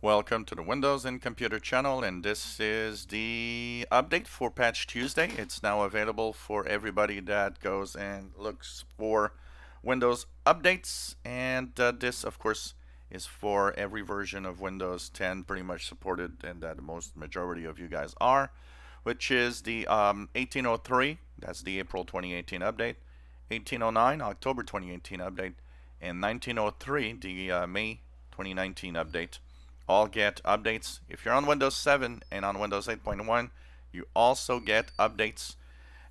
Welcome to the Windows and Computer channel, and this is the update for Patch Tuesday. It's now available for everybody that goes and looks for Windows updates, and this, of course, is for every version of Windows 10 pretty much supported, and that most majority of you guys are, which is the 1803, that's the April 2018 update, 1809, October 2018 update, and 1903, the May 2019 update. All get updates. If you're on Windows 7 and on Windows 8.1, you also get updates.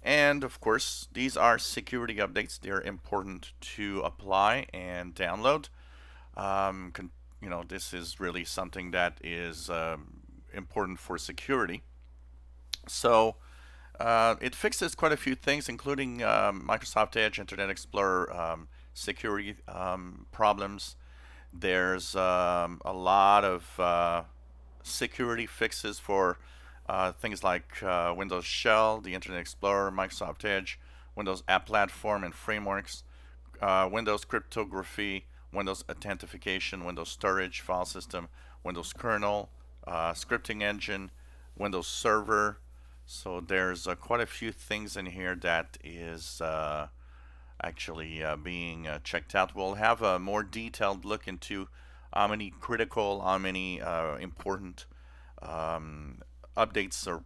And of course, these are security updates. They're important to apply and download. This is really something that is important for security. So it fixes quite a few things, including Microsoft Edge, Internet Explorer security problems. There's a lot of security fixes for things like Windows Shell, the Internet Explorer, Microsoft Edge, Windows App Platform and frameworks, Windows cryptography, Windows authentication, Windows storage, file system, Windows kernel, scripting engine, Windows Server. So there's quite a few things in here that is actually being checked out. We'll have a more detailed look into how many critical, how many important updates or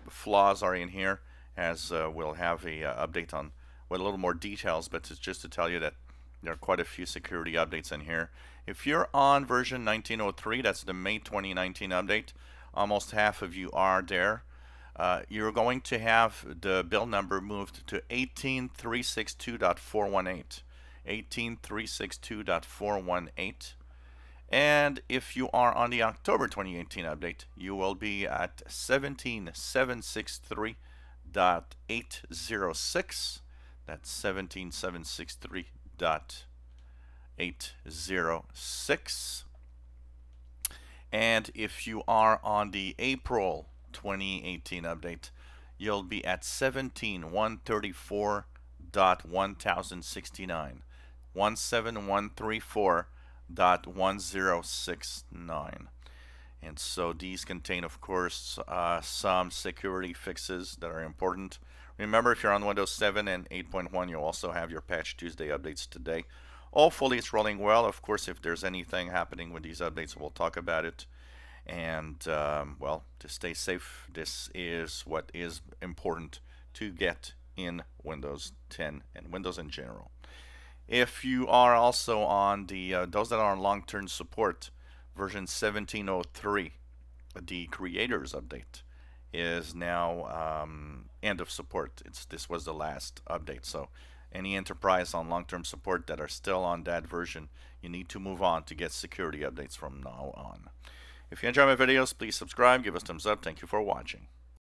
flaws are in here, as we'll have a update on with a little more details. But it's just to tell you that there are quite a few security updates in here. If you're on version 1903, that's the May 2019 update, almost half of you are there. You're going to have the build number moved to 18362.418. 18362.418. And if you are on the October 2018 update, you will be at 17763.806. That's 17763.806. And if you are on the April 2018 update, you'll be at 17134.1069. 17134.1069. And so these contain, of course, some security fixes that are important. Remember, if you're on Windows 7 and 8.1, you'll also have your Patch Tuesday updates today. Hopefully it's rolling well. Of course, if there's anything happening with these updates, we'll talk about it. And well, to stay safe, this is what is important to get in Windows 10 and Windows in general. If you are also on the those that are on long-term support, version 1703, the creators update is now end of support. This was the last update. So any enterprise on long-term support that are still on that version, you need to move on to get security updates from now on. If you enjoy my videos, please subscribe, give us a thumbs up. Thank you for watching.